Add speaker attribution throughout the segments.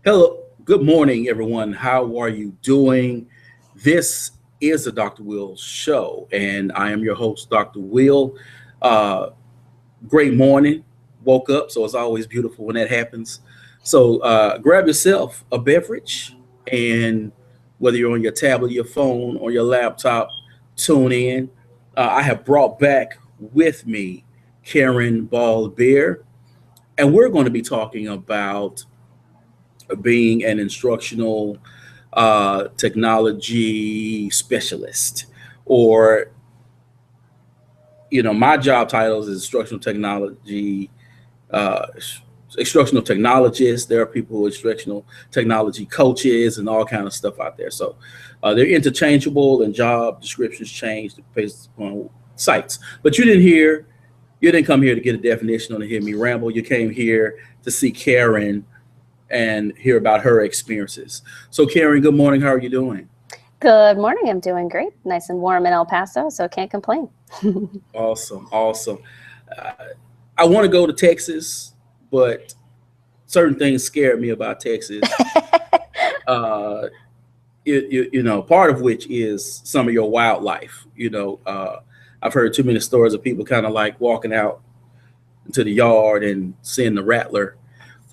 Speaker 1: Hello, good morning, everyone. How are you doing? This is the Dr. Will Show, and I am your host, Dr. Will. Uh, Great morning. Woke up, so it's always beautiful when that happens. So grab yourself a beverage, and whether you're on your tablet, your phone, or your laptop, tune in. I have brought back with me Karen Balbier, and we're going to be talking about being an instructional technology specialist, or my job titles is uh, instructional technologist. There are people who are instructional technology coaches and all kind of stuff out there. So they're interchangeable, and job descriptions change based on sites. But you didn't come here to get a definition or to hear me ramble. You came here to see Karen and hear about her experiences. So, Karen, good morning. How are you doing?
Speaker 2: Good morning. I'm doing great. Nice and warm in El Paso, so can't complain.
Speaker 1: Awesome, awesome. Uh, I want to go to Texas, but certain things scare me about Texas. Uh, part of which is some of your wildlife. I've heard too many stories of people kind of like walking out into the yard and seeing the rattler.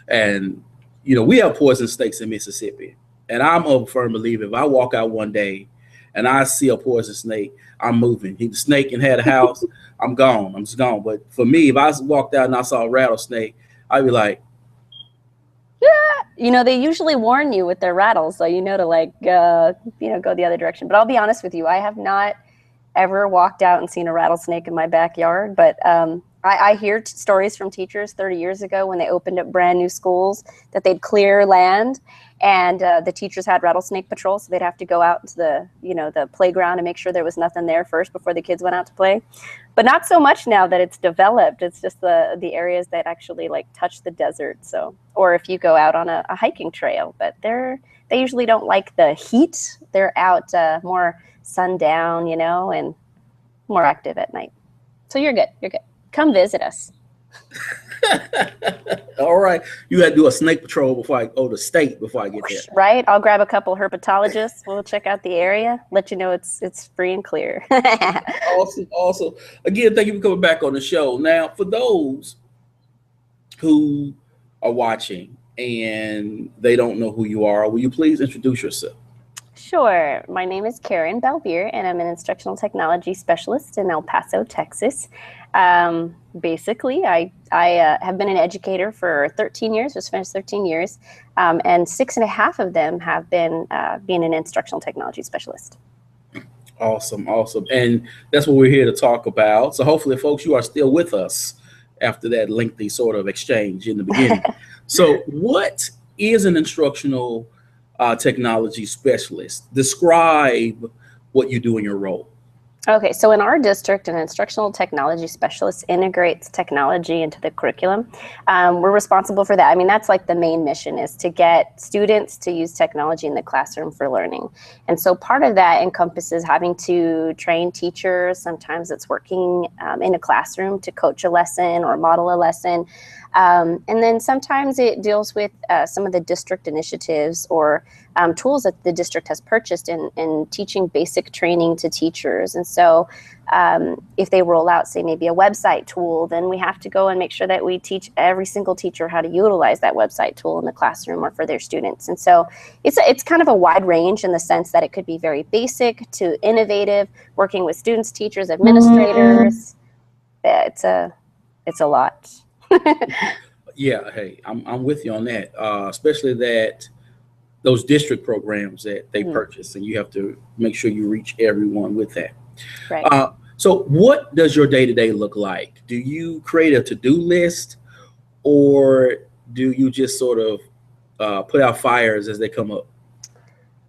Speaker 1: And we have poison snakes in Mississippi, and I'm a firm believer. If I walk out one day and I see a poison snake, I'm moving. He the snake and had a house, I'm gone. I'm just gone. But for me, if I walked out and I saw a rattlesnake, I'd be like,
Speaker 2: They usually warn you with their rattles, so to go the other direction. But I'll be honest with you, I have not ever walked out and seen a rattlesnake in my backyard, but I hear stories from teachers 30 years ago when they opened up brand new schools that they'd clear land, and the teachers had rattlesnake patrol, so they'd have to go out into the playground and make sure there was nothing there first before the kids went out to play. But not so much now that it's developed. It's just the areas that actually like touch the desert. So, or if you go out on a hiking trail, but they usually don't like the heat. They're out more sundown, and more active at night. So you're good. You're good. Come visit us.
Speaker 1: all right, you had to do a snake patrol before I go to state before I get there.
Speaker 2: Right. I'll grab a couple herpetologists. We'll check out the area, let you know it's free and clear.
Speaker 1: Awesome, awesome. Again, thank you for coming back on the show. Now, for those who are watching and they don't know who you are, will you please introduce yourself?
Speaker 2: Sure. My name is Karen Balbier, and I'm an instructional technology specialist in El Paso, Texas. Basically, I have been an educator for 13 years, just finished 13 years, and 6.5 of them have been being an instructional technology specialist.
Speaker 1: Awesome, awesome. And that's what we're here to talk about. So hopefully, folks, you are still with us after that lengthy sort of exchange in the beginning. So what is an instructional technology specialist? Describe what you do in your role.
Speaker 2: Okay, so in our district, an instructional technology specialist integrates technology into the curriculum. We're responsible for that. I mean, that's like the main mission, is to get students to use technology in the classroom for learning. And so part of that encompasses having to train teachers. Sometimes it's working in a classroom to coach a lesson or model a lesson. And then sometimes it deals with some of the district initiatives or tools that the district has purchased in teaching basic training to teachers. And so if they roll out, say, maybe a website tool, then we have to go and make sure that we teach every single teacher how to utilize that website tool in the classroom or for their students. And so it's kind of a wide range in the sense that it could be very basic to innovative, working with students, teachers, administrators. It's a lot.
Speaker 1: Yeah, hey, I'm with you on that, especially that those district programs that they purchase, and you have to make sure you reach everyone with that.
Speaker 2: Right.
Speaker 1: So, what does your day to day look like? Do you create a to do list, or do you just sort of put out fires as they come up?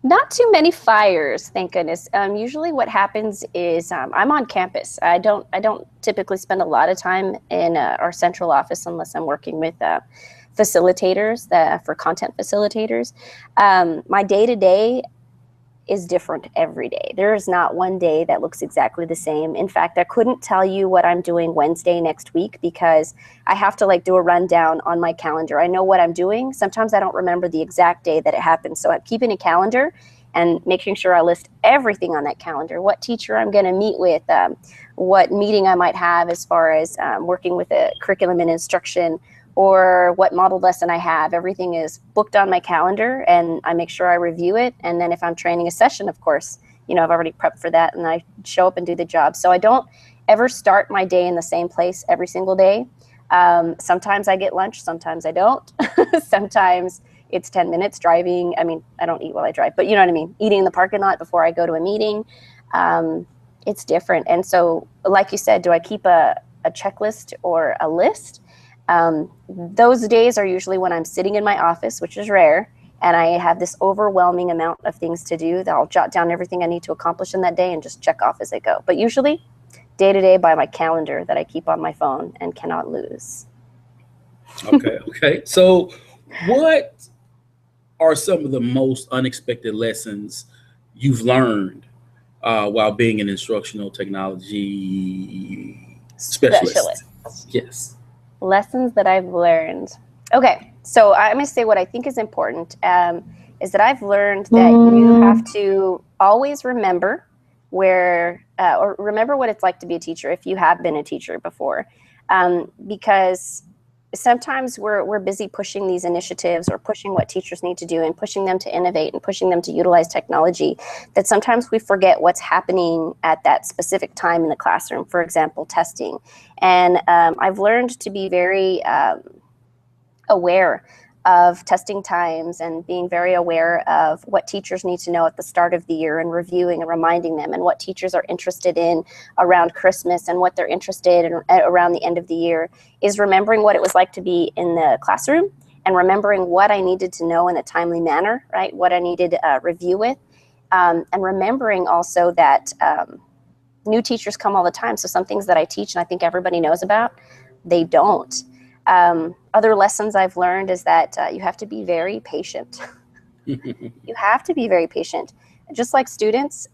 Speaker 2: Not too many fires, thank goodness. Usually what happens is I'm on campus. I don't typically spend a lot of time in our central office unless I'm working with facilitators, for content facilitators. My day-to-day is different every day. There is not one day that looks exactly the same. In fact, I couldn't tell you what I'm doing Wednesday next week because I have to like do a rundown on my calendar. I know what I'm doing. Sometimes I don't remember the exact day that it happened. So I'm keeping a calendar and making sure I list everything on that calendar, what teacher I'm going to meet with, what meeting I might have as far as working with a curriculum and instruction, or what model lesson I have. Everything is booked on my calendar, and I make sure I review it. And then if I'm training a session, of course, you know, I've already prepped for that, and I show up and do the job. So I don't ever start my day in the same place every single day. Sometimes I get lunch, sometimes I don't. Sometimes it's 10 minutes driving. I mean, I don't eat while I drive, but you know what I mean? Eating in the parking lot before I go to a meeting. It's different. And so, like you said, do I keep a checklist or a list? Those days are usually when I'm sitting in my office, which is rare, and I have this overwhelming amount of things to do that I'll jot down everything I need to accomplish in that day and just check off as I go. But usually day to day by my calendar that I keep on my phone and cannot lose.
Speaker 1: Okay. So what are some of the most unexpected lessons you've learned while being an instructional technology specialist? Yes.
Speaker 2: Lessons that I've learned. Okay, so I'm going to say what I think is important is that I've learned that you have to always remember where, or remember what it's like to be a teacher if you have been a teacher before. Because sometimes we're busy pushing these initiatives or pushing what teachers need to do and pushing them to innovate and pushing them to utilize technology, that sometimes we forget what's happening at that specific time in the classroom, for example, testing. And I've learned to be very aware of testing times and being very aware of what teachers need to know at the start of the year and reviewing and reminding them, and what teachers are interested in around Christmas and what they're interested in around the end of the year, is remembering what it was like to be in the classroom and remembering what I needed to know in a timely manner, right? What I needed to review with, and remembering also that new teachers come all the time. So some things that I teach and I think everybody knows about, they don't. Other lessons I've learned is that you have to be very patient. You have to be very patient. Just like students,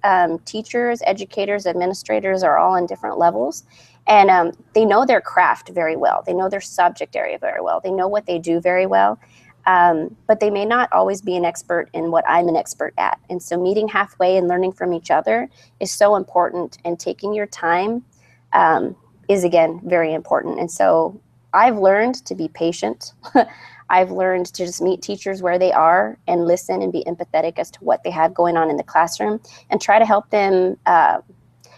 Speaker 2: teachers, educators, administrators are all on different levels. And they know their craft very well. They know their subject area very well. They know what they do very well. But they may not always be an expert in what I'm an expert at. And so meeting halfway and learning from each other is so important. And taking your time is, again, very important. And so I've learned to be patient. I've learned to just meet teachers where they are and listen and be empathetic as to what they have going on in the classroom and try to help them, I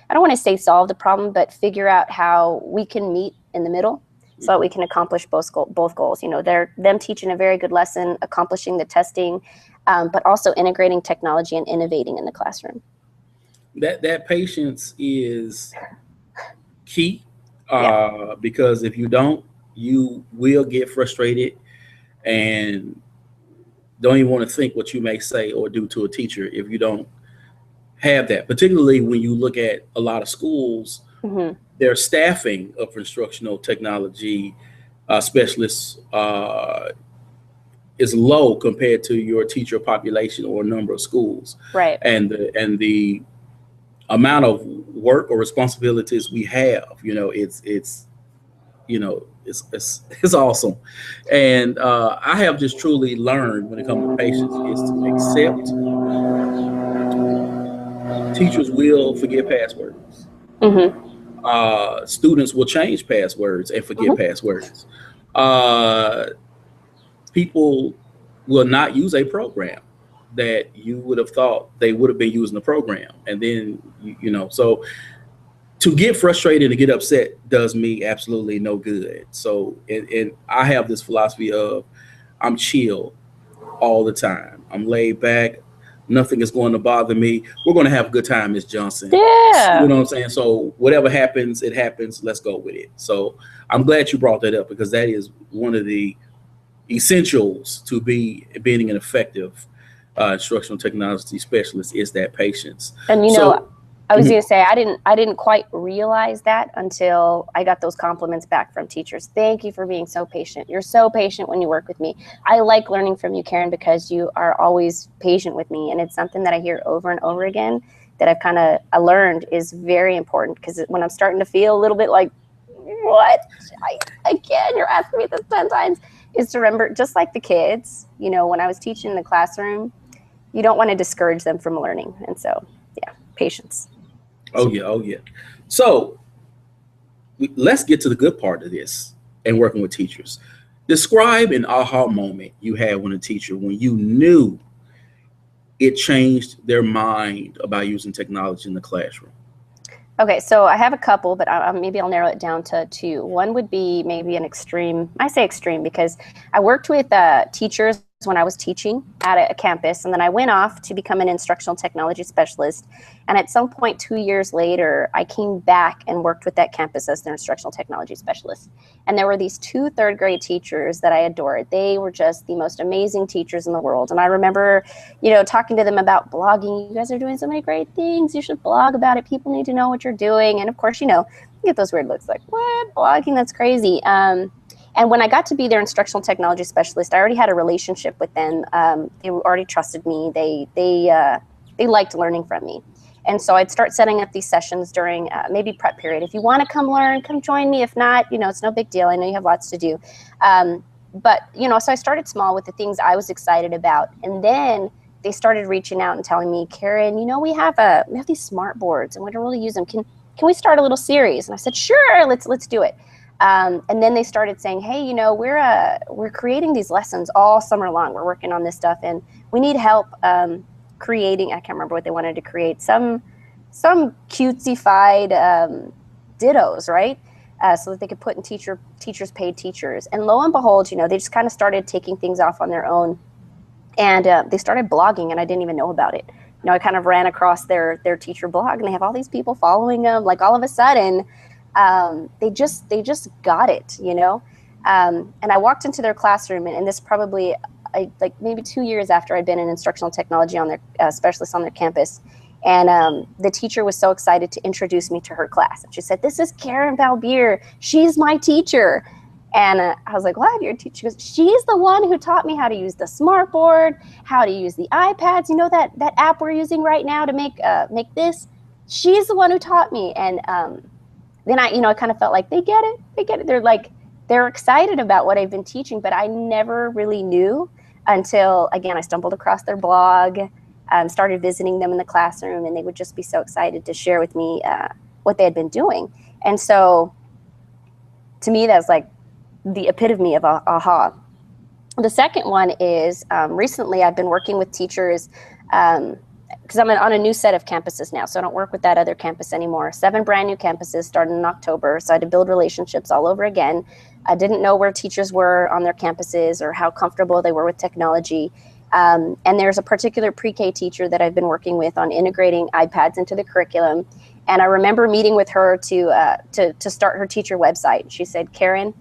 Speaker 2: don't want to say solve the problem, but figure out how we can meet in the middle so that we can accomplish both goals. You know, they're them teaching a very good lesson, accomplishing the testing, but also integrating technology and innovating in the classroom.
Speaker 1: That patience is key because if you don't, you will get frustrated and don't even want to think what you may say or do to a teacher if you don't have that. Particularly when you look at a lot of schools, their staffing of instructional technology specialists is low compared to your teacher population or number of schools.
Speaker 2: Right.
Speaker 1: And the amount of work or responsibilities we have, you know, it's awesome. And I have just truly learned when it comes to patience is to accept teachers will forget passwords. Students will change passwords and forget passwords. People will not use a program that you would have thought they would have been using the program. And then, so to get frustrated and get upset does me absolutely no good. So, and I have this philosophy of I'm chill all the time. I'm laid back. Nothing is going to bother me. We're going to have a good time, Miss Johnson.
Speaker 2: Yeah.
Speaker 1: You know what I'm saying? So whatever happens, it happens. Let's go with it. So I'm glad you brought that up because that is one of the essentials to being an effective instructional technology specialist is that patience.
Speaker 2: And I was going to say, I didn't quite realize that until I got those compliments back from teachers. Thank you for being so patient. You're so patient when you work with me. I like learning from you, Karen, because you are always patient with me. And it's something that I hear over and over again that I learned is very important, because when I'm starting to feel a little bit like, what? Again, you're asking me this 10 times, is to remember, just like the kids, you know, when I was teaching in the classroom, you don't want to discourage them from learning. And so, yeah, patience.
Speaker 1: Oh yeah, oh yeah. So let's get to the good part of this and working with teachers. Describe an aha moment you had when a teacher, when you knew it changed their mind about using technology in the classroom.
Speaker 2: Okay, so I have a couple, but maybe I'll narrow it down to two. One would be maybe an extreme. I say extreme because I worked with teachers when I was teaching at a campus, and then I went off to become an instructional technology specialist. And at some point 2 years later, I came back and worked with that campus as their instructional technology specialist. And there were these two third grade teachers that I adored. They were just the most amazing teachers in the world. And I remember, you know, talking to them about blogging. You guys are doing so many great things. You should blog about it. People need to know what you're doing. And of course, you know, you get those weird looks like, what? Blogging? That's crazy. And when I got to be their instructional technology specialist, I already had a relationship with them. They already trusted me. They liked learning from me. And so I'd start setting up these sessions during maybe prep period. If you want to come learn, come join me. If not, you know, it's no big deal. I know you have lots to do. But, you know, so I started small with the things I was excited about. And then they started reaching out and telling me, Karen, you know, we have these smart boards and we don't really use them. Can we start a little series? And I said, sure, let's do it. And then they started saying, hey, you know, we're creating these lessons all summer long. We're working on this stuff and we need help creating, I can't remember what they wanted to create, some cutesy-fied dittos, right? So that they could put in teachers paid teachers. And lo and behold, you know, they just kind of started taking things off on their own. And they started blogging, and I didn't even know about it. You know, I kind of ran across their teacher blog, and they have all these people following them. Like all of a sudden, they just got it, you know. And I walked into their classroom, and this probably like maybe 2 years after I'd been an instructional technology on their specialist on their campus. And the teacher was so excited to introduce me to her class. And she said, this is Karen Balbier. She's my teacher. And I was like, what? Your teacher? She goes, she's the one who taught me how to use the smartboard, how to use the iPads. You know that app we're using right now to make this? She's the one who taught me. And then I kind of felt like they get it. They're excited about what I've been teaching, but I never really knew until, again, I stumbled across their blog, started visiting them in the classroom, and they would just be so excited to share with me what they had been doing. And so to me, that's like the epitome of aha. The second one is recently I've been working with teachers because I'm on a new set of campuses now, so I don't work with that other campus anymore. 7 brand new campuses starting in October, so I had to build relationships all over again. I didn't know where teachers were on their campuses or how comfortable they were with technology. And there's a particular pre-K teacher that I've been working with on integrating iPads into the curriculum. And I remember meeting with her to start her teacher website. She said, Karen,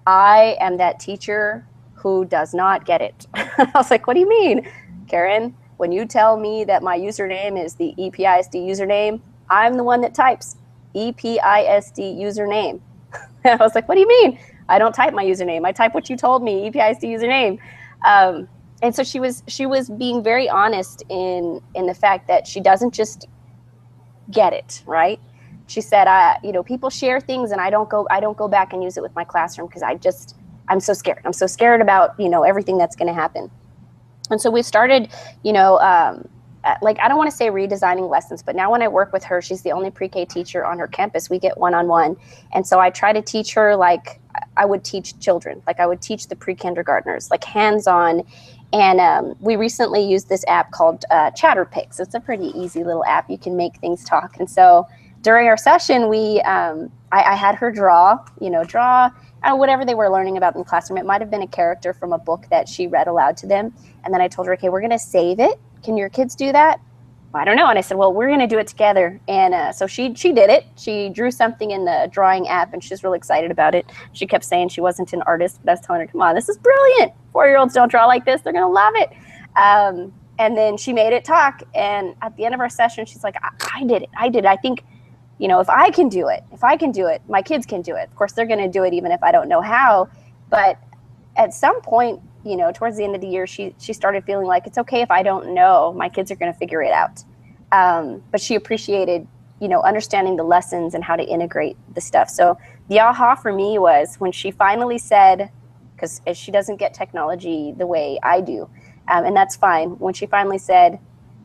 Speaker 2: I am that teacher who does not get it. I was like, what do you mean? Karen, when you tell me that my username is the EPISD username, I'm the one that types EPISD username. And I was like, what do you mean? I don't type my username. I type what you told me, EPISD username. And so she was being very honest in the fact that she doesn't just get it, right? She said, people share things and I don't go back and use it with my classroom because I'm so scared. I'm so scared about, everything that's going to happen. And so we started, I don't want to say redesigning lessons, but now when I work with her, she's the only pre-K teacher on her campus. We get one-on-one. And so I try to teach her like I would teach children, like I would teach the pre-kindergartners, like hands-on. And we recently used this app called ChatterPix. It's a pretty easy little app. You can make things talk. And so during our session, I had her draw whatever they were learning about in the classroom. It might have been a character from a book that she read aloud to them. And then I told her, okay, we're going to save it. Can your kids do that? I don't know. And I said, well, we're going to do it together. And so she did it. She drew something in the drawing app, and she's really excited about it. She kept saying she wasn't an artist, but I was telling her, come on, this is brilliant. 4-year-olds don't draw like this. They're going to love it. And then she made it talk. And at the end of our session, she's like, I did it. I did it. I think, if I can do it, my kids can do it. Of course, they're going to do it even if I don't know how. But at some point, towards the end of the year, she started feeling like it's okay if I don't know, my kids are going to figure it out. But she appreciated, understanding the lessons and how to integrate the stuff. So the aha for me was when she finally said, because she doesn't get technology the way I do, and that's fine. When she finally said,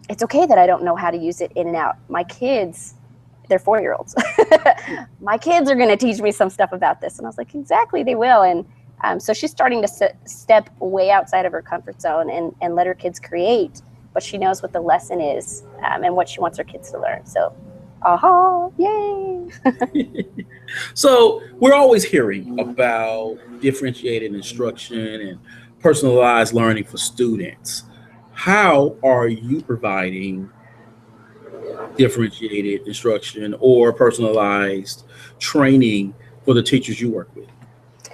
Speaker 2: it's okay that I don't know how to use it in and out. My kids, they're 4-year-olds. My kids are going to teach me some stuff about this. And I was like, exactly, they will. And so she's starting to step way outside of her comfort zone and let her kids create, but she knows what the lesson is and what she wants her kids to learn. So, aha, yay.
Speaker 1: So we're always hearing about differentiated instruction and personalized learning for students. How are you providing differentiated instruction or personalized training for the teachers you work with?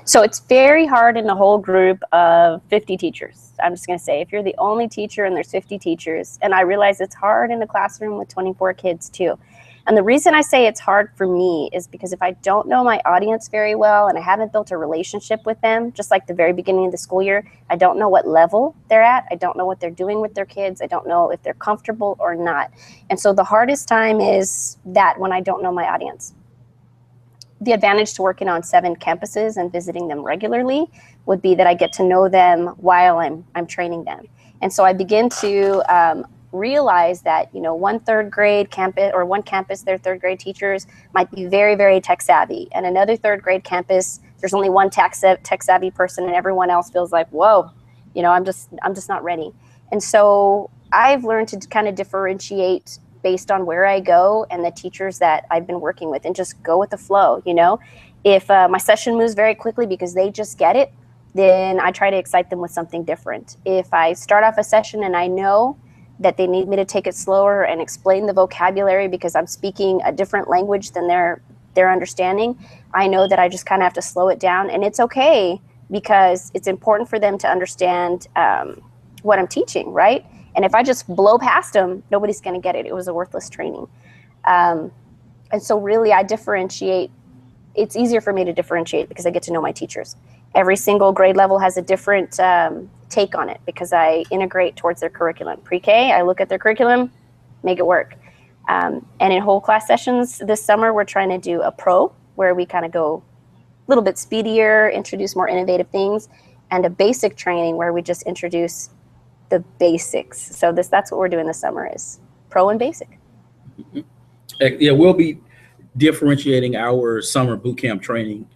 Speaker 2: So it's very hard in a whole group of 50 teachers. I'm just going to say, if you're the only teacher and there's 50 teachers, and I realize it's hard in a classroom with 24 kids too. And the reason I say it's hard for me is because if I don't know my audience very well and I haven't built a relationship with them, just like the very beginning of the school year, I don't know what level they're at. I don't know what they're doing with their kids. I don't know if they're comfortable or not. And so the hardest time is that when I don't know my audience. The advantage to working on 7 campuses and visiting them regularly would be that I get to know them while I'm training them. And so I begin to realize that, one third grade campus or one campus, their third grade teachers might be very, very tech savvy. And another third grade campus, there's only one tech savvy person and everyone else feels like, whoa, I'm just not ready. And so I've learned to kind of differentiate based on where I go and the teachers that I've been working with and just go with the flow. If my session moves very quickly because they just get it, then I try to excite them with something different. If I start off a session and I know that they need me to take it slower and explain the vocabulary because I'm speaking a different language than their understanding, I know that I just kind of have to slow it down. And it's okay because it's important for them to understand what I'm teaching, right? And if I just blow past them, nobody's going to get it. It was a worthless training. And so really I differentiate. It's easier for me to differentiate because I get to know my teachers. Every single grade level has a different take on it because I integrate towards their curriculum. Pre-K, I look at their curriculum, make it work. And in whole class sessions this summer, we're trying to do a pro where we kind of go a little bit speedier, introduce more innovative things, and a basic training where we just introduce the basics. So that's what we're doing this summer is pro and basic.
Speaker 1: Yeah, we'll be differentiating our summer boot camp training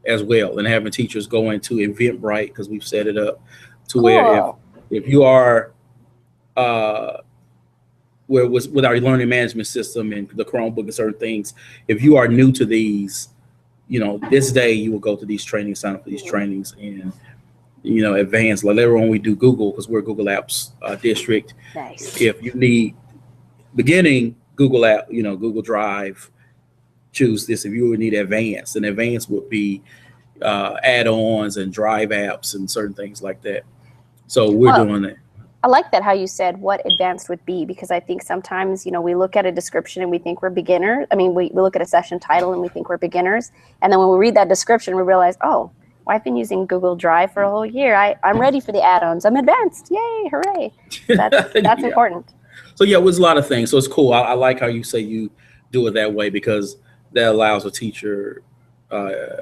Speaker 1: as well and having teachers go into Eventbrite because we've set it up to where if you are where with our learning management system and the Chromebook and certain things, if you are new to these, this day you will go to these trainings, sign up for these trainings and advanced. Like later on we do Google because we're a Google Apps district.
Speaker 2: Nice.
Speaker 1: If you need beginning Google app, Google Drive, choose this. If you would need advanced, and advanced would be add-ons and drive apps and certain things like that. So we're doing that.
Speaker 2: I like that how you said what advanced would be, because I think sometimes, we look at a description and we think we're beginners. I mean, we look at a session title and we think we're beginners. And then when we read that description, we realize, oh, well, I've been using Google Drive for a whole year. I'm ready for the add-ons. I'm advanced. Yay, hooray. That's
Speaker 1: Yeah.
Speaker 2: important.
Speaker 1: So yeah, it was a lot of things. So it's cool. I like how you say you do it that way because that allows a teacher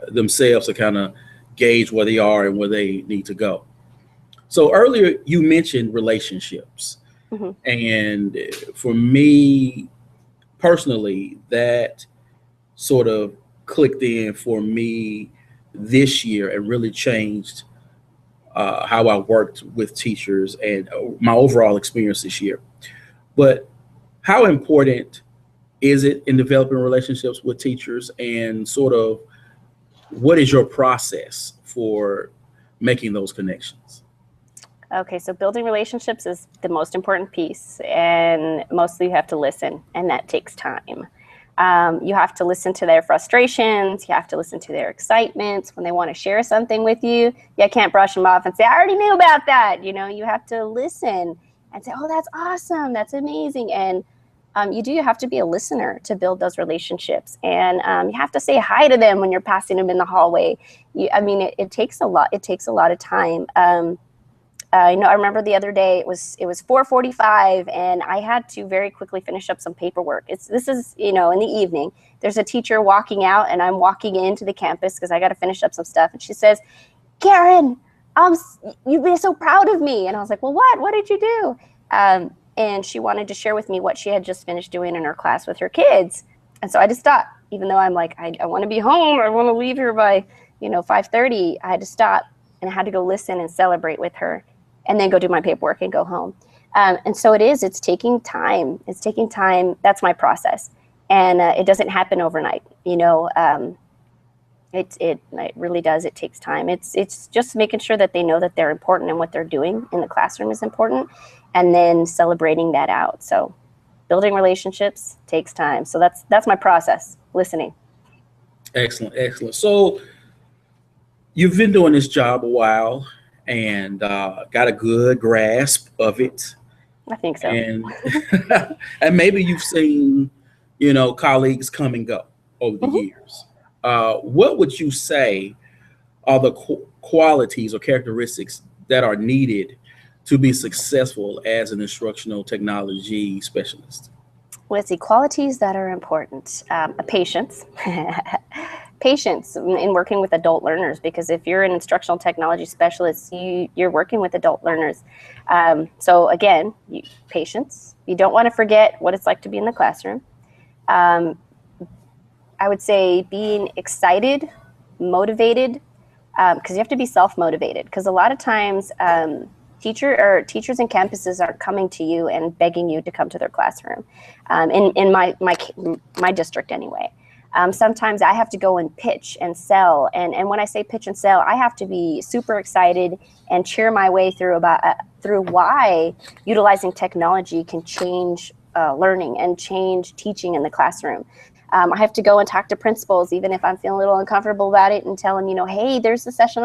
Speaker 1: themselves to kind of gauge where they are and where they need to go. So earlier you mentioned relationships. Mm-hmm. And for me personally, that sort of clicked in for me this year and really changed how I worked with teachers and my overall experience this year. But how important is it in developing relationships with teachers, and sort of what is your process for making those connections?
Speaker 2: Okay, so building relationships is the most important piece, and mostly you have to listen, and that takes time. You have to listen to their frustrations. You have to listen to their excitements when they want to share something with you. You can't brush them off and say, I already knew about that. You have to listen and say, oh, that's awesome, that's amazing. And you have to be a listener to build those relationships, and you have to say hi to them when you're passing them in the hallway. It takes a lot. It takes a lot of time. I remember the other day it was 4:45, and I had to very quickly finish up some paperwork. This is in the evening. There's a teacher walking out, and I'm walking into the campus because I got to finish up some stuff. And she says, "Karen, you'd be so proud of me." And I was like, "Well, what? What did you do?" And she wanted to share with me what she had just finished doing in her class with her kids. And so I just stopped, even though I'm like, I want to be home. I want to leave here by 5:30. I had to stop, and I had to go listen and celebrate with her, and then go do my paperwork and go home. And so it's taking time. It's taking time. That's my process. And it doesn't happen overnight. It really does. It takes time. It's just making sure that they know that they're important and what they're doing in the classroom is important, and then celebrating that out. So building relationships takes time. So that's my process, listening.
Speaker 1: Excellent, excellent. So you've been doing this job a while and got a good grasp of it.
Speaker 2: I think so.
Speaker 1: And and maybe you've seen, colleagues come and go over the years. What would you say are the qualities or characteristics that are needed to be successful as an instructional technology specialist?
Speaker 2: Well, it's the qualities that are important. Patience. Patience in working with adult learners, because if you're an instructional technology specialist, you're working with adult learners. So again, patience. You don't want to forget what it's like to be in the classroom. I would say being excited, motivated, because you have to be self-motivated. Because a lot of times, teachers and campuses are coming to you and begging you to come to their classroom. In my district, anyway. Sometimes I have to go and pitch and sell, and when I say pitch and sell, I have to be super excited and cheer my way through why utilizing technology can change learning and change teaching in the classroom. I have to go and talk to principals, even if I'm feeling a little uncomfortable about it, and tell them, hey, there's a session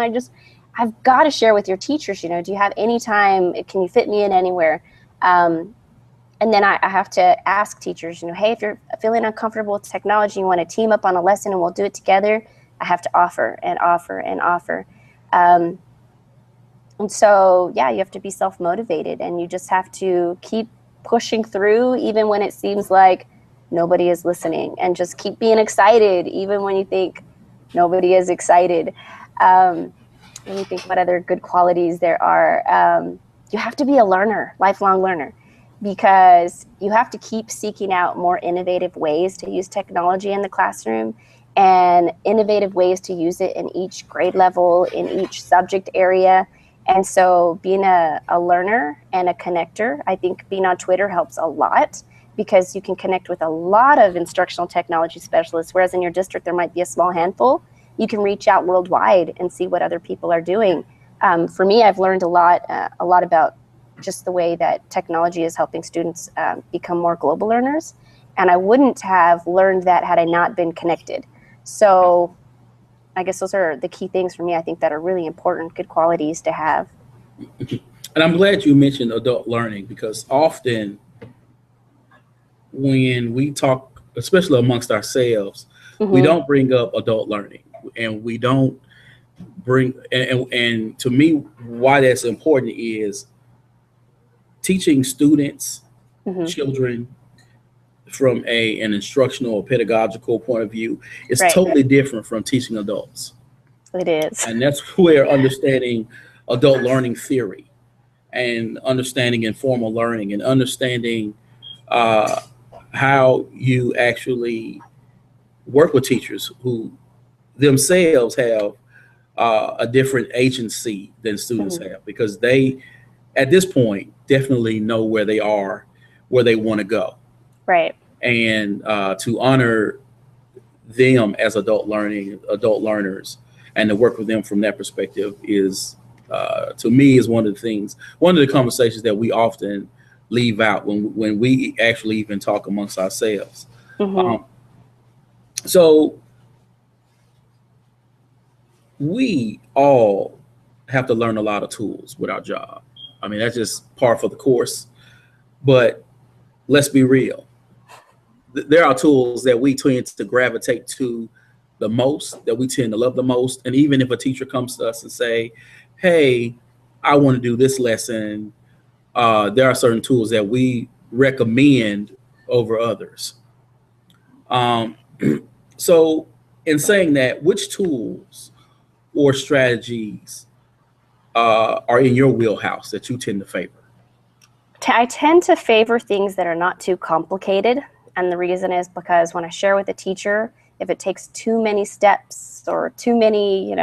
Speaker 2: I've got to share with your teachers. Do you have any time? Can you fit me in anywhere? And then I have to ask teachers, hey, if you're feeling uncomfortable with technology, you want to team up on a lesson and we'll do it together, I have to offer and offer and offer. And so, yeah, you have to be self-motivated, and you just have to keep pushing through even when it seems like nobody is listening, and just keep being excited even when you think nobody is excited. Let me think what other good qualities there are. You have to be a learner, lifelong learner, because you have to keep seeking out more innovative ways to use technology in the classroom, and innovative ways to use it in each grade level, in each subject area. And so being a learner and a connector, I think being on Twitter helps a lot, because you can connect with a lot of instructional technology specialists, whereas in your district there might be a small handful. You can reach out worldwide and see what other people are doing. For me, I've learned a lot about just the way that technology is helping students become more global learners. And I wouldn't have learned that had I not been connected. So I guess those are the key things for me, I think, that are really important, good qualities to have.
Speaker 1: And I'm glad you mentioned adult learning, because often when we talk, especially amongst ourselves, we don't bring up adult learning, and we don't bring, and to me, why that's important is teaching students, children, from an instructional or pedagogical point of view is totally different from teaching adults.
Speaker 2: It is.
Speaker 1: And that's where understanding adult learning theory and understanding informal learning and understanding how you actually work with teachers who themselves have a different agency than students have, because they, at this point, definitely know where they are, where they want to go.
Speaker 2: Right.
Speaker 1: And to honor them as adult learners, and to work with them from that perspective is, to me, is one of the conversations that we often leave out when we actually even talk amongst ourselves. So we all have to learn a lot of tools with our job. I mean, that's just par for the course. But let's be real. There are tools that we tend to gravitate to the most, that we tend to love the most. And even if a teacher comes to us and say, hey, I want to do this lesson, there are certain tools that we recommend over others. Um, so in saying that, which tools or strategies are in your wheelhouse that you tend to favor?
Speaker 2: I tend to favor things that are not too complicated. And the reason is because when I share with a teacher, if it takes too many steps or too many,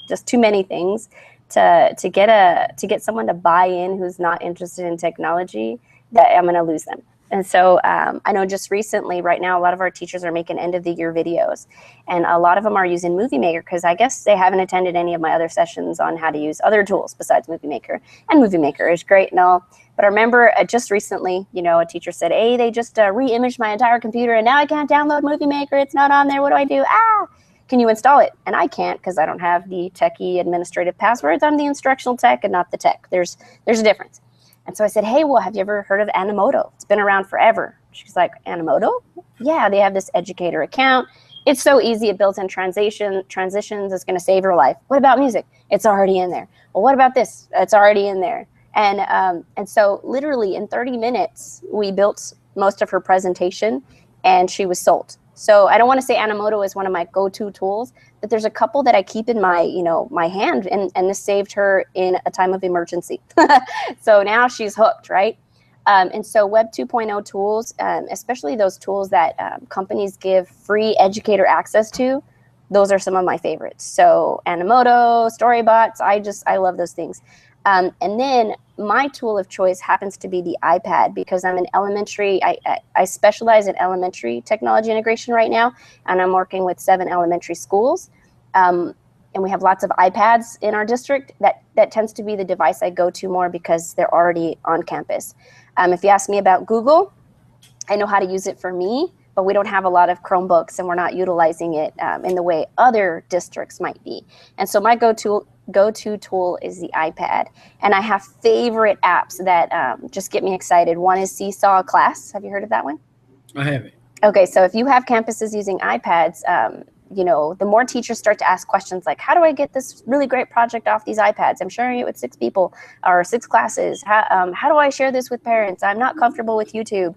Speaker 2: just too many things to get someone to buy in who's not interested in technology, that I'm going to lose them. And so I know just recently, right now, a lot of our teachers are making end of the year videos, and a lot of them are using Movie Maker because I guess they haven't attended any of my other sessions on how to use other tools besides Movie Maker. And Movie Maker is great and all. But I remember just recently, a teacher said, hey, they just re-imaged my entire computer and now I can't download Movie Maker. It's not on there. What do I do? Can you install it? And I can't because I don't have the techie administrative passwords. I'm the instructional tech and not the tech. There's a difference. And so I said, hey, well, have you ever heard of Animoto? It's been around forever. She's like, Animoto? Yeah, they have this educator account. It's so easy. It builds in transitions. It's going to save your life. What about music? It's already in there. Well, what about this? It's already in there. And so literally in 30 minutes, we built most of her presentation and she was sold. So I don't want to say Animoto is one of my go-to tools, but there's a couple that I keep in my, my hand, and this saved her in a time of emergency. So now she's hooked, right? And so Web 2.0 tools, especially those tools that companies give free educator access to, those are some of my favorites. So Animoto, Storybots, I love those things. And then my tool of choice happens to be the iPad because I'm an elementary, I specialize in elementary technology integration right now, and I'm working with 7 elementary schools. And we have lots of iPads in our district. That tends to be the device I go to more because they're already on campus. If you ask me about Google, I know how to use it for me, but we don't have a lot of Chromebooks and we're not utilizing it in the way other districts might be. And so my go-to tool is the iPad. And I have favorite apps that just get me excited. One is Seesaw Class. Have you heard of that one?
Speaker 1: I haven't.
Speaker 2: Okay, so if you have campuses using iPads, the more teachers start to ask questions like, how do I get this really great project off these iPads? I'm sharing it with 6 people or 6 classes. How do I share this with parents? I'm not comfortable with YouTube.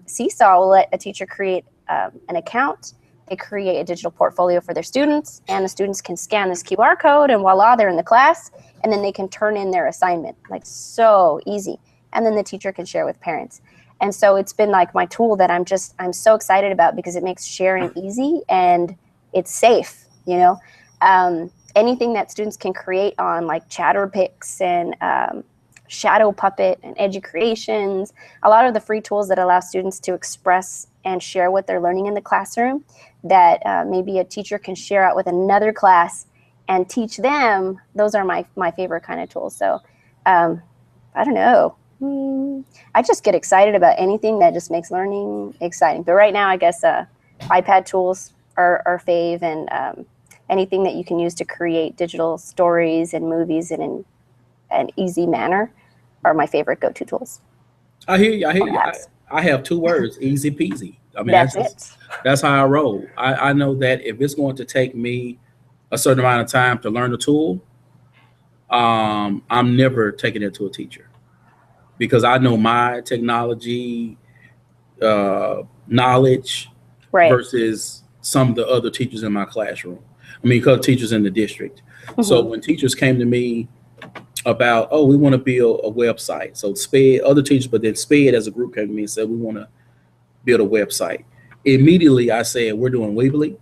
Speaker 2: Seesaw will let a teacher create an account. They create a digital portfolio for their students, and the students can scan this QR code, and voila, they're in the class, and then they can turn in their assignment. Like, so easy. And then the teacher can share with parents. And so it's been like my tool that I'm so excited about because it makes sharing easy and it's safe, anything that students can create on like Chatterpix and Shadow Puppet and Educreations, a lot of the free tools that allow students to express and share what they're learning in the classroom that maybe a teacher can share out with another class and teach them. Those are my favorite kind of tools. So I don't know. I just get excited about anything that just makes learning exciting. But right now, I guess iPad tools are fave, and anything that you can use to create digital stories and movies in an easy manner are my favorite go-to tools.
Speaker 1: I hear you. I have 2 words: easy peasy. I mean, that's how I roll. I know that if it's going to take me a certain amount of time to learn a tool, I'm never taking it to a teacher because I know my technology knowledge versus some of the other teachers in my classroom. I mean, because teachers in the district. Mm-hmm. So when teachers came to me about, we want to build a website. So SPED, other teachers, but then SPED as a group came to me and said, we want to build a website. Immediately I said, we're doing Weebly.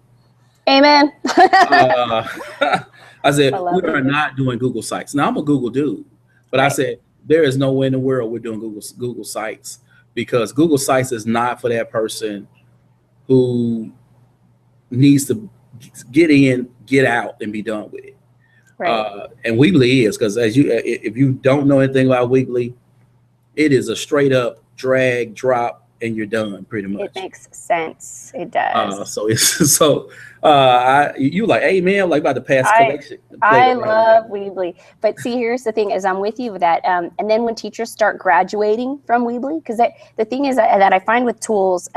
Speaker 2: Amen.
Speaker 1: I said, we are not doing Google Sites. Now I'm a Google dude, but I said, there is no way in the world we're doing Google Sites because Google Sites is not for that person who needs to get in, get out, and be done with it. Right. And Weebly is, because if you don't know anything about Weebly, it is a straight up drag, drop, and you're done pretty much.
Speaker 2: It makes sense. It does.
Speaker 1: So You like, hey man, like about to pass
Speaker 2: I
Speaker 1: collection plate
Speaker 2: I
Speaker 1: around.
Speaker 2: love Weebly, but see, here's the thing: is I'm with you with that. And then when teachers start graduating from Weebly, because the thing is that I find with tools,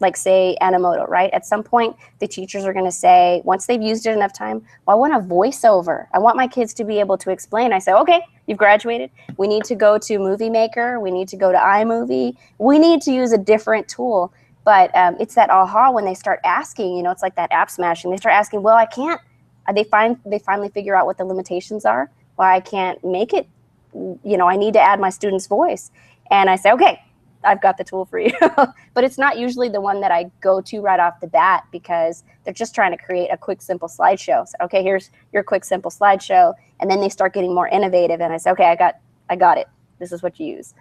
Speaker 2: like say Animoto, right? At some point, the teachers are going to say, once they've used it enough time, well, I want a voiceover. I want my kids to be able to explain. I say, okay, you've graduated. We need to go to Movie Maker. We need to go to iMovie. We need to use a different tool. But it's that aha when they start asking. You know, it's like that app smashing. They start asking, well, I can't. They finally figure out what the limitations are. Why I can't make it. You know, I need to add my student's voice. And I say, okay, I've got the tool for you. But it's not usually the one that I go to right off the bat because they're just trying to create a quick, simple slideshow. So, okay, here's your quick, simple slideshow. And then they start getting more innovative. And I say, okay, I got it. This is what you use.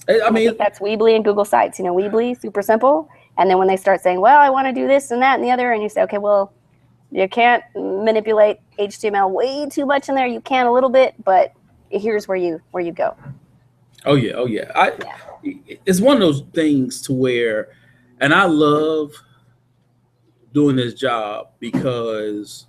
Speaker 2: I think that's Weebly and Google Sites. You know, Weebly, super simple. And then when they start saying, well, I want to do this and that and the other, and you say, okay, well, you can't manipulate HTML way too much in there. You can a little bit, but here's where you go.
Speaker 1: Oh yeah, it's one of those things to where, and I love doing this job because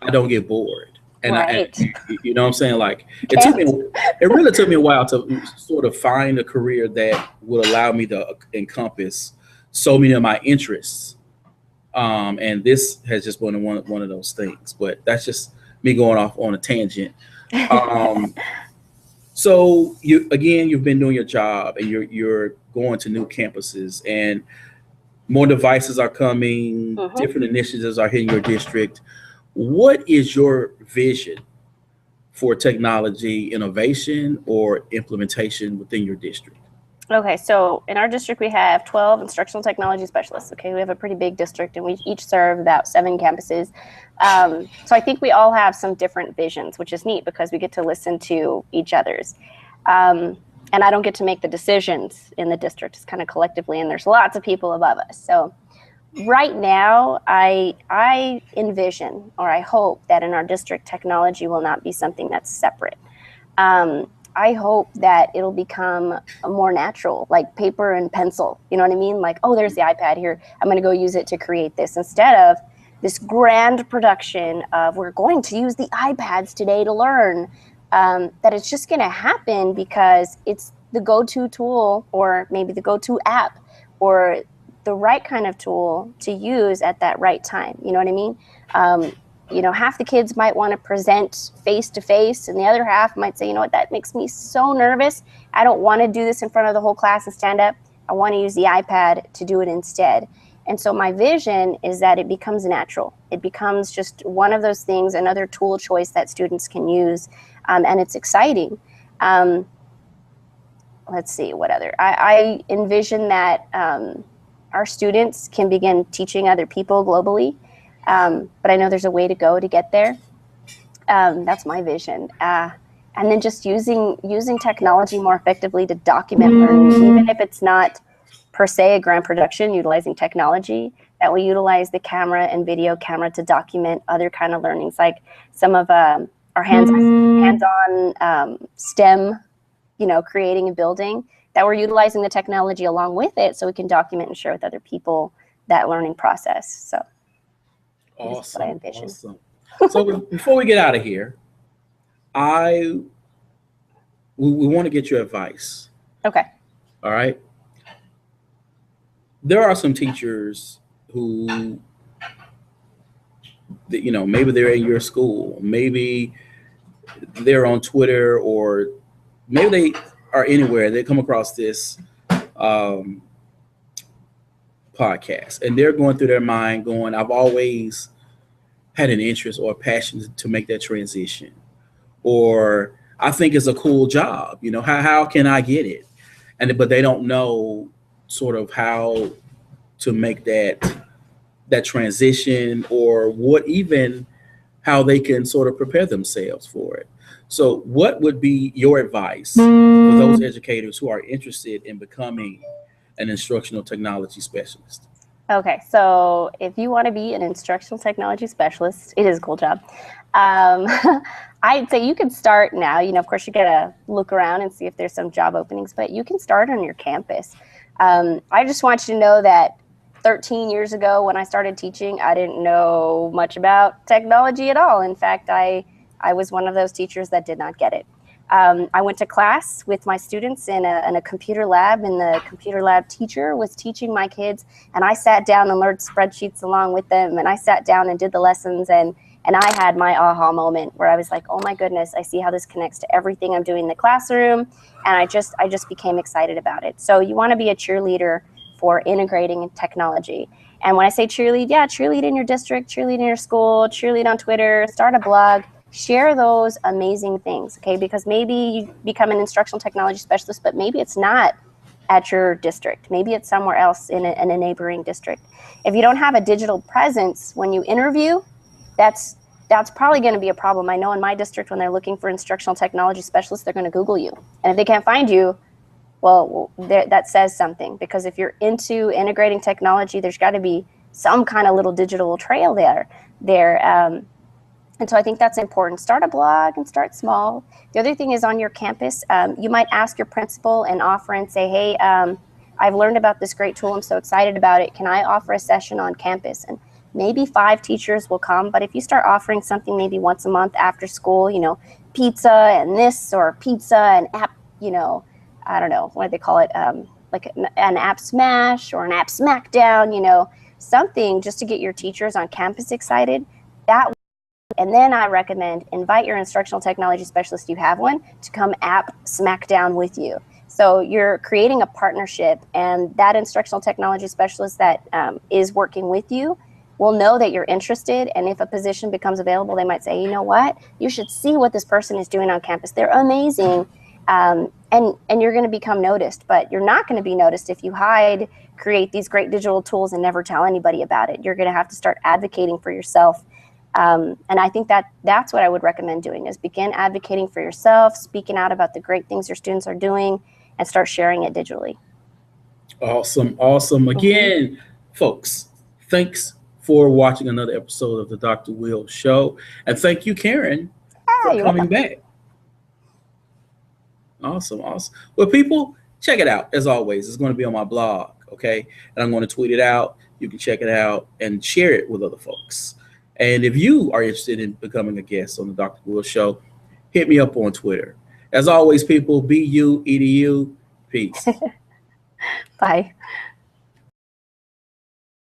Speaker 1: I don't get bored. And
Speaker 2: Right.
Speaker 1: you know what I'm saying? Like it really took me a while to sort of find a career that would allow me to encompass so many of my interests. And this has just been one of those things, but that's just me going off on a tangent. Um, so you've been doing your job and you're going to new campuses and more devices are coming, different initiatives are hitting your district. What is your vision for technology innovation or implementation within your district?
Speaker 2: Okay, so in our district, we have 12 instructional technology specialists. Okay, we have a pretty big district, and we each serve about 7 campuses. So I think we all have some different visions, which is neat because we get to listen to each other's. And I don't get to make the decisions in the district. It's kind of collectively, and there's lots of people above us. So right now, I envision, or I hope, that in our district, technology will not be something that's separate. I hope that it'll become more natural, like paper and pencil. You know what I mean? Like, oh, there's the iPad here. I'm going to go use it to create this, instead of this grand production of we're going to use the iPads today to learn. That it's just going to happen because it's the go-to tool, or maybe the go-to app, or the right kind of tool to use at that right time. You know what I mean? You know, half the kids might want to present face to face, and the other half might say, you know what, that makes me so nervous. I don't want to do this in front of the whole class and stand up. I want to use the iPad to do it instead. And so my vision is that it becomes natural. It becomes just one of those things, another tool choice that students can use, and it's exciting. Let's see, what other? I envision that our students can begin teaching other people globally. But I know there's a way to go to get there. That's my vision. And then just using technology more effectively to document learning, even if it's not per se a grand production, utilizing technology, that we utilize the camera and video camera to document other kind of learnings, like some of our hands-on STEM, you know, creating and building, that we're utilizing the technology along with it so we can document and share with other people that learning process. So.
Speaker 1: Awesome. So before we get out of here, we want to get your advice.
Speaker 2: Okay.
Speaker 1: All right. There are some teachers who, you know, maybe they're in your school, maybe they're on Twitter, or maybe they are anywhere. They come across this podcast and they're going through their mind going, I've always had an interest or a passion to make that transition, or I think it's a cool job, you know, how can I get it? But they don't know sort of how to make that transition, or how they can sort of prepare themselves for it. So what would be your advice for those educators who are interested in becoming an instructional technology specialist?
Speaker 2: Okay, so if you want to be an instructional technology specialist, it is a cool job. I'd say you can start now. You know, of course, you got to look around and see if there's some job openings, but you can start on your campus. I just want you to know that 13 years ago when I started teaching, I didn't know much about technology at all. In fact, I was one of those teachers that did not get it. I went to class with my students in a computer lab, and the computer lab teacher was teaching my kids, and I sat down and learned spreadsheets along with them, and I sat down and did the lessons, and I had my aha moment where I was like, oh my goodness, I see how this connects to everything I'm doing in the classroom, and I just became excited about it. So you want to be a cheerleader for integrating technology. And when I say cheerlead, yeah, cheerlead in your district, cheerlead in your school, cheerlead on Twitter, start a blog, share those amazing things, okay? Because maybe you become an instructional technology specialist, but maybe it's not at your district. Maybe it's somewhere else in a neighboring district. If you don't have a digital presence when you interview, that's probably going to be a problem. I know in my district, when they're looking for instructional technology specialists, they're going to Google you. And if they can't find you, well, that says something, because if you're into integrating technology, there's got to be some kind of little digital trail there. And so I think that's important. Start a blog and start small. The other thing is, on your campus, you might ask your principal and offer and say, hey, I've learned about this great tool. I'm so excited about it. Can I offer a session on campus? And maybe 5 teachers will come. But if you start offering something maybe once a month after school, pizza and this, or pizza and app, I don't know, what do they call it? Like an app smash or an app smackdown, something just to get your teachers on campus excited. And then I recommend invite your instructional technology specialist, you have one, to come app smackdown with you. So you're creating a partnership, and that instructional technology specialist that is working with you will know that you're interested. And if a position becomes available, they might say, you know what, you should see what this person is doing on campus. They're amazing. And you're going to become noticed, but you're not going to be noticed if you create these great digital tools and never tell anybody about it. You're going to have to start advocating for yourself. And I think that's what I would recommend doing, is begin advocating for yourself, speaking out about the great things your students are doing, and start sharing it digitally.
Speaker 1: Awesome. Again, folks, thanks for watching another episode of the Dr. Will Show. And thank you, Karen, for coming back. Awesome. Well, people, check it out. As always, it's going to be on my blog, okay? And I'm going to tweet it out. You can check it out and share it with other folks. And if you are interested in becoming a guest on the Dr. Will Show, hit me up on Twitter. As always, people, be you, edu. Peace.
Speaker 2: Bye.